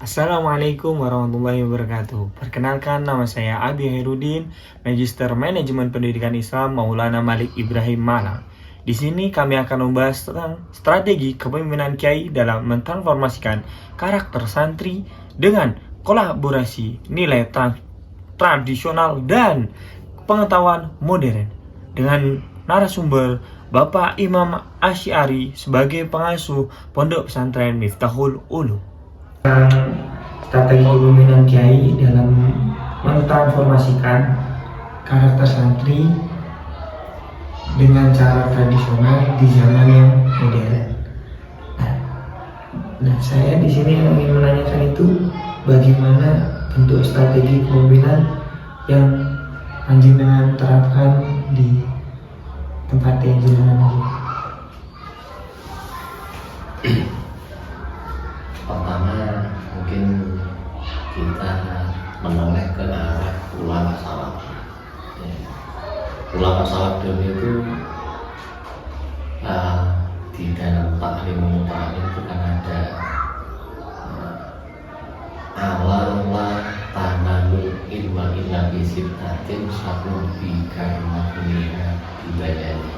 Assalamualaikum warahmatullahi wabarakatuh. Perkenalkan, nama saya Abi Hairudin, Magister Manajemen Pendidikan Islam Maulana Malik Ibrahim Malang. Di sini kami akan membahas tentang strategi kepemimpinan Kiai dalam mentransformasikan karakter santri dengan kolaborasi nilai tradisional dan pengetahuan modern. Dengan narasumber Bapak Imam Asy'ari sebagai pengasuh Pondok Pesantren Miftahul Ulum. Strategi kepemimpinan Kiai dalam mentransformasikan karakter santri dengan cara tradisional di zaman yang modern. Nah, saya di sini ingin menanyakan itu bagaimana bentuk strategi kepemimpinan yang panjenengan terapkan di tempat yang jenengan ini. Pertama, mungkin kita menoleh ke arah ulama salaf. Ulama salaf dulu itu di dalam taklim itu kan ada ala tanamul ilma illa bisibtatin satu bikarimat dunia dibayani.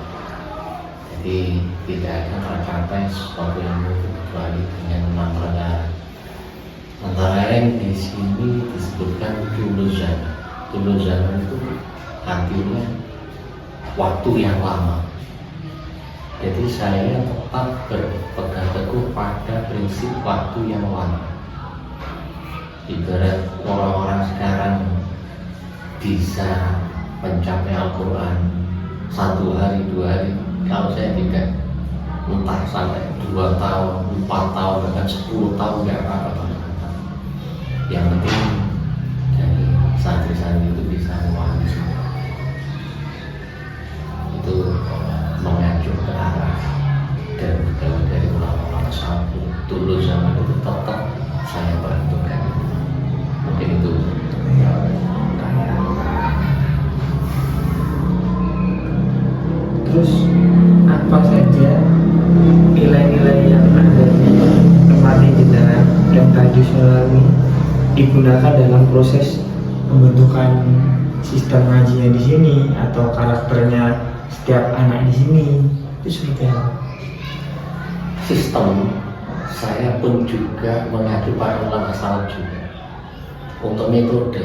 Jadi tidak ada tercapai sesuatu yang kecuali dengan 6 perkara. Antara lain di sini disebutkan dulu zaman. Dulu zaman itu artinya waktu yang lama. Jadi saya tetap berpegang teguh pada prinsip waktu yang lama. Ibarat orang-orang sekarang bisa mencapai Al-Quran 1 hari, 2 hari. Kalau saya tidak, entah sampai 2 tahun, 4 tahun, bahkan 10 tahun nggak apa-apa. Yang penting dari santri-santri itu bisa memahami semua. Itu mengacu ke arah dan dari ulama-ulama salaf dulu zaman itu tetap saya perhitungkan. Mungkin itu. Terus apa saja nilai-nilai yang ada di tempat jenengan yang tradisional ini digunakan dalam proses pembentukan sistem ngajinya di sini atau karakternya setiap anak di sini itu seperti apa? Sistem saya pun juga mengacu pada ulama salaf juga. Untuk metode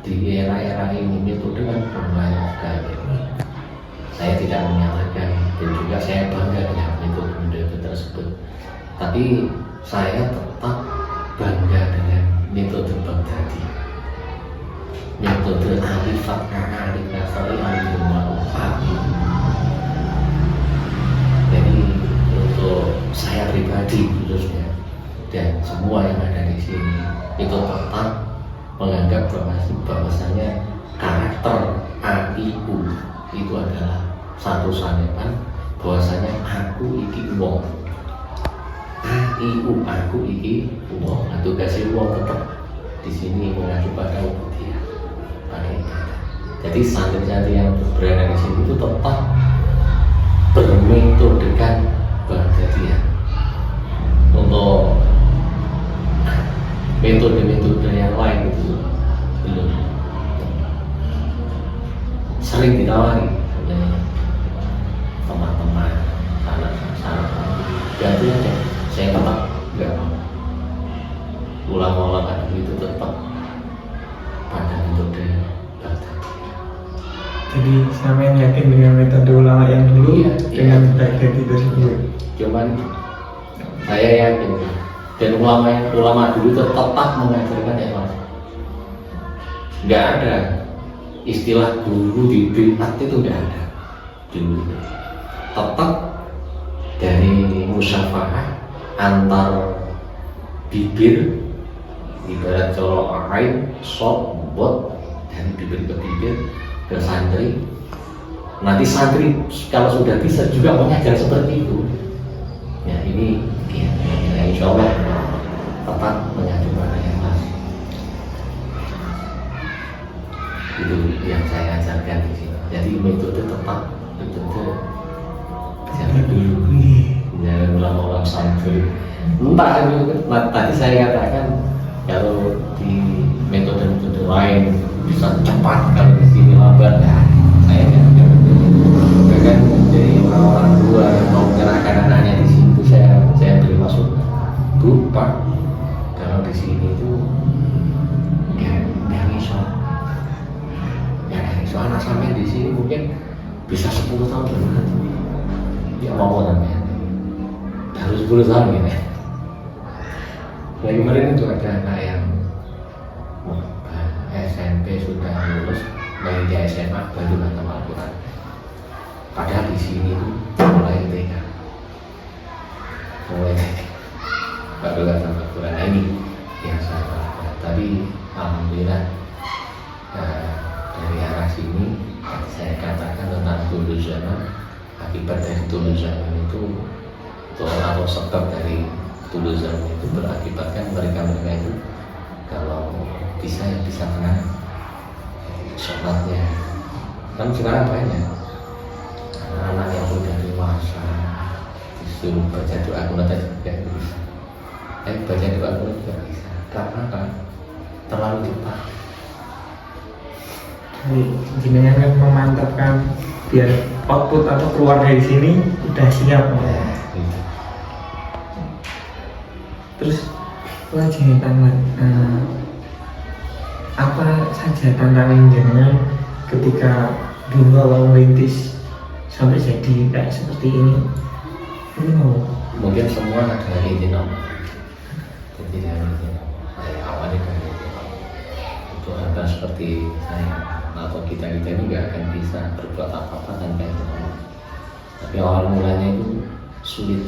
di era-era ini metode kan berbanyak sekali. Saya tidak menyalahkan dan juga saya bangga dengan metode tersebut. Tapi saya tetap bangga dengan metode Baghdadi, metode Alifat Alif Nasari Alif Ma'rufah. Jadi untuk saya pribadi khususnya dan semua yang ada di sini itu tetap menganggap bahwasanya karakter AIU itu adalah satu sanepan bahwasanya aku iki wong. AIU aku iki wong. Nah, tugasnya wong tetap di sini mengacu pada ubudiyah, pada ibadah. Jadi santri-santri yang berada di sini itu tetap bermetodekan Baghdadiyah. Untuk metode-metode yang lain itu belum sering ditawari oleh teman-teman sanak-sanak. Ganti aja, saya tetap nggak mau. Ulama-ulama itu tetap pada metode Baghdadi. Jadi sampean yakin dengan metode ulama yang dulu dengan Baghdadi tersebut? Cuman saya yakin dan ulama dulu tetap mengajarkan ikhlas. Nggak ada istilah guru di bid'ah itu, nggak ada dulu. Tetap dari musyafahah antar bibir, ibarat colok ain, sok, bot dari bibir ke bibir ke santri. Nanti santri kalau sudah bisa juga mengajar seperti itu. Ya ini ya, insya Allah tetap mengacu pada ikhlas. Itu yang saya ajarkan di sini. Jadi metode tetap metode zaman dulu. Jangan ulama dalam santri. Entah itu tadi saya katakan kalau di metode-metode lain bisa cepat, kalau di sini lambat, nah saya nggak bahkan dari orang-orang tua yang mau menyerahkan anaknya di situ saya beri masukan, Bu Pak, kalau di sini itu yang iso anak sampai di sini mungkin bisa 10 tahun berarti ya mau namanya harus 10 tahun gitu ya. Ya kemarin itu ada anak yang SMP sudah lulus, dari dia SMA baru khatam Al-Quran. Padahal di sini tuh mulai TK, baru khatam Al-Quran. Nah, ini yang saya lakukan. Tapi alhamdulillah dari arah sini saya katakan tentang tulus zaman, akibat dari tulus zaman itu atau sebab dari tulus zaman itu berakibatkan mereka itu kalau bisa tenang sholatnya. Kan sekarang banyak anak-anak yang sudah dewasa disuruh baca doa kunut aja tidak bisa, baca doa kunut tidak bisa karena kan terlalu cepat. Jenengan kan memantapkan biar output atau keluar dari sini udah siap. Gitu. Terus lagi apa saja tantangan jenengan ketika dulu awal merintis sampai jadi kayak seperti ini mau? Mungkin semua ada izin Allah. Jadi dari izin Allah. Saya awalnya dari izin Allah. Untuk hal seperti saya atau kita ini nggak akan bisa berbuat apa-apa tanpa izin Allah. Tapi awal mulanya itu sulit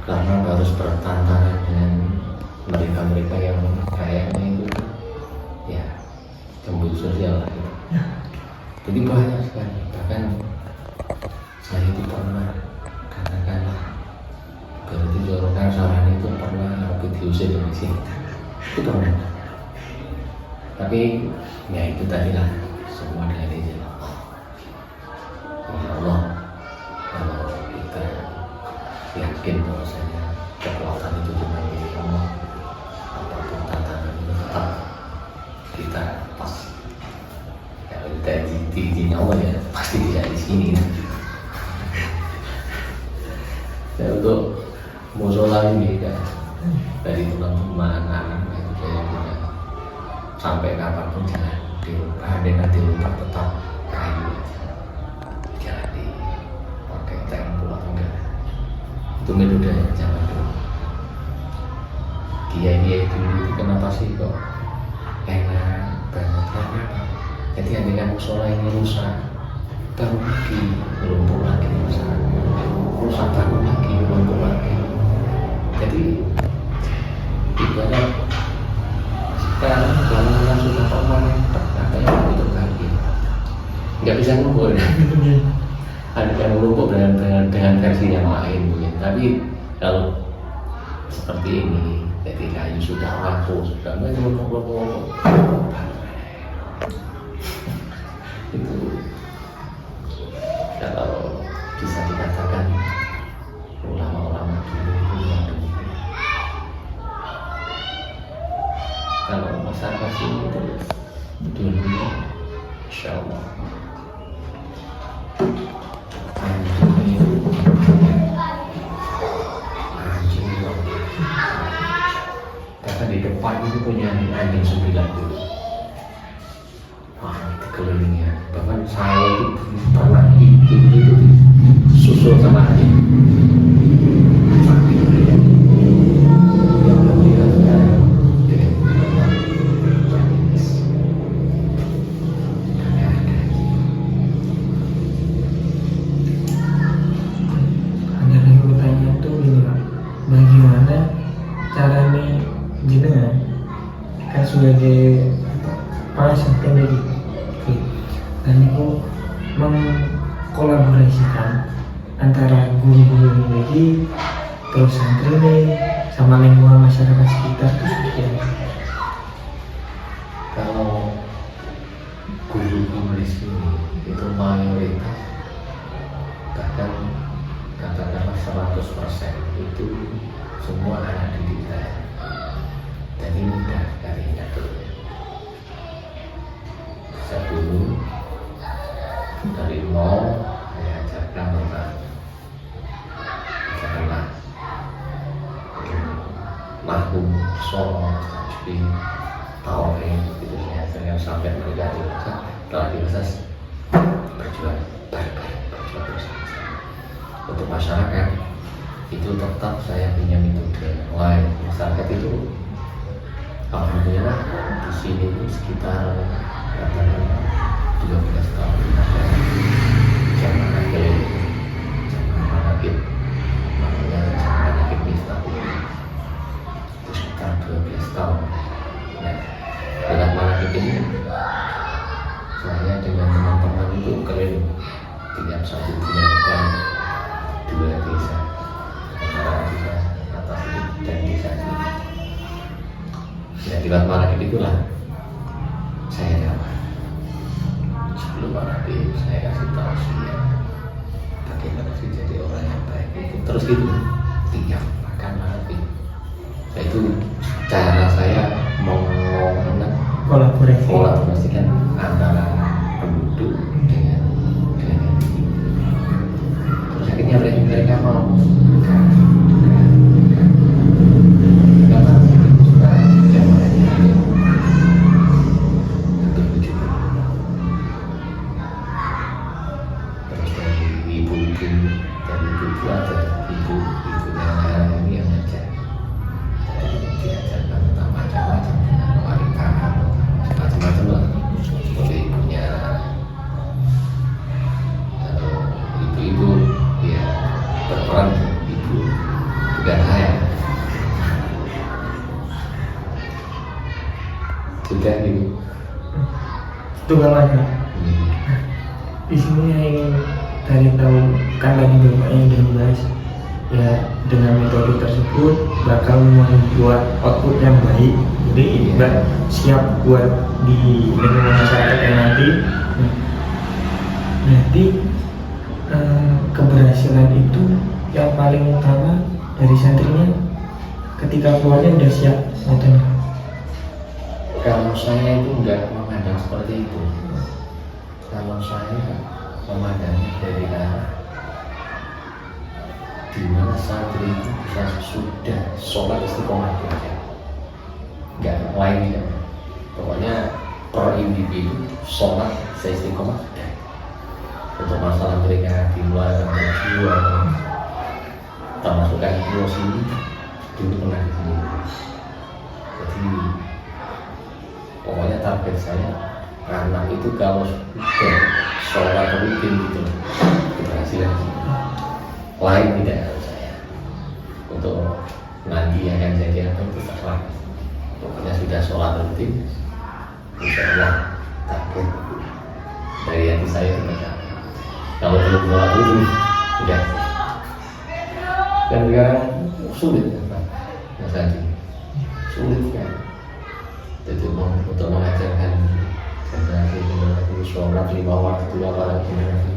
karena harus bertantangan dengan mereka yang kayaknya itu ya cemburu sosial lah gitu. Jadi banyak sekali, bahkan saya itu pernah katakanlah berarti jorokan saran itu pernah aku diusir dari sini, itu pernah. Tapi ya itu tadi lah, semua dari izin Allah. Ya Allah, kalau kita yakin bahwasanya kekuatan itu cuma milik Allah, apapun tantangan itu tetap kita pas. Kalau kita diizin Allah ya pasti bisa di sini. Dan untuk musola ini kan dari teman-teman anak itu saya juga sampai kapanpun jangan dirubah, dengan dirubah tetap kayu aja, jangan dipakai tempel atau enggak. Itu metode zaman dulu. Kiai dulu itu kenapa sih kok enak banget, karena apa? Jadi andaikan musola ini rusak, baru lagi lumpuh lagi rusak baru lagi lumpuh lagi. Jadi ibarat sekarang bangunan sudah permanen ada yang tutup lagi, nggak bisa ngumpul ya. Ada yang lumpuh dengan versi yang lain mungkin. Tapi kalau seperti ini, jadi kayu sudah rapuh, sudah lumpuh itu kalau bisa dikatakan ulama-ulama dulu itu yang demikian. Kalau masyarakat sini terus dulu, insya Allah anjing karena di depan itu punya anjing 9 dulu. Kelilingnya, bahkan saya itu pernah hidup itu susul sama anjing. Hanya yang bertanya itu gini Pak, bagaimana caranya jenengan kan sebagai pasien lagi dan itu mengkolaborasikan antara guru-guru ini lagi terus santri ini sama lingkungan masyarakat sekitar itu seperti apa? Kalau guru di sini itu mayoritas, bahkan kata 100% itu semua anak didik saya. Jadi mudah dari ngatur. Saya dulu dari nol saya ajarkan tentang karena mahkum sholat, tasbih, tauhid itu saya sampai mereka dewasa. Setelah dewasa berjuang bareng-bareng, berjuang bersama-sama. Untuk masyarakat itu tetap saya punya metode lain. Masyarakat itu alhamdulillah di sini sekitar 12 tahun ada zaman akhir, zaman akhir, namanya zaman akhir Miftah itu sekitar 12 tahun. Nah, dengan manakib ini saya dengan teman-teman itu keliling tiap satu bulan kan 2 desa, antara desa atas itu dan desa ini. Ya, di manakib itulah saya jawab. Sebelum manakib saya kasih tahu dia bagaimana sih jadi orang yang baik itu. Terus gitu tiap makan manakib. Nah, itu cara saya mau kolaborasikan antara penduduk dengan ini. Terus akhirnya mereka mau karena zamannya untuk wujud. Terus dari ibu-ibu ada ibunya ini yang ngajak. Diajarkan tentang macam-macam wanita, macam-macam lah. Seperti ibunya, ibu-ibu ya berperan ibu bukan saya juga gitu. Itu namanya. Di sini saya ingin cari tahu, kan tadi bapaknya udah membahas ya dengan metode tersebut bakal membuat output yang baik. Jadi Iqbal siap buat di lingkungan masyarakat yang nanti. Nanti keberhasilan itu yang paling utama dari santrinya ketika keluarnya udah siap. Kalau saya itu enggak memandang seperti itu. Kalau saya memandangnya dari arah di mana santri itu bisa sudah sholat istiqomah saja, enggak lainnya. Pokoknya per individu sholat istiqomah sudah. Untuk masalah mereka dimulai dari jiwa, termasuk emosi dulu pernah di sini. Jadi pokoknya target saya anak itu kalau sudah sholat rutin gitu keberhasilan lain tidak harus saya untuk nanti akan jadi apa itu terserah. Pokoknya sudah sholat rutin insya Allah target dari hati saya itu. Kalau belum sholat rutin sudah dan sekarang sulit kan Mas Adi, sulit kan. Jadi untuk mengajarkan generasi sholat 5 waktu apalagi generasi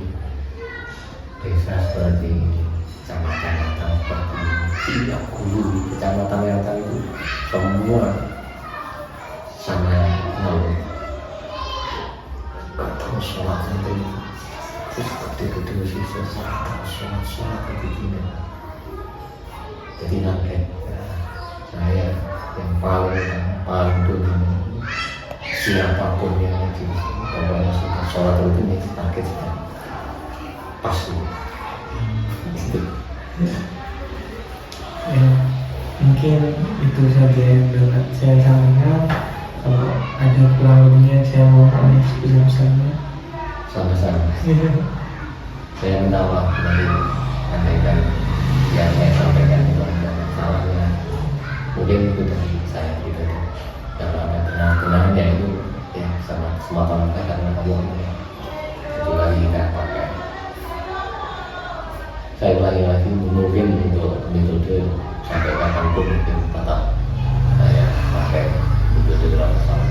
desa seperti kecamatan seperti tiap guru kecamatan yang itu semua sama nol. Terus sholat itu terus gede-gede sisa sholat begini. Jadi nanti saya yang paling dulu siapapun yang di pokoknya sudah sholat rutin itu target saya pasti. Ya, mungkin itu saja yang dapat saya sampaikan. Kalau ada kurang lebihnya saya mohon sebesar-besarnya. Sama-sama. Saya minta maaf dari andaikan yang saya sampaikan itu ada salahnya. Mungkin itu dari saya gitu. Kalau ada kenal-kenalnya itu ya sama semata-mata karena Allah ya. Kecuali tidak pakai. Saya ulangi lagi mungkin untuk metode sampai kapanpun mungkin tetap saya pakai metode dalam salah.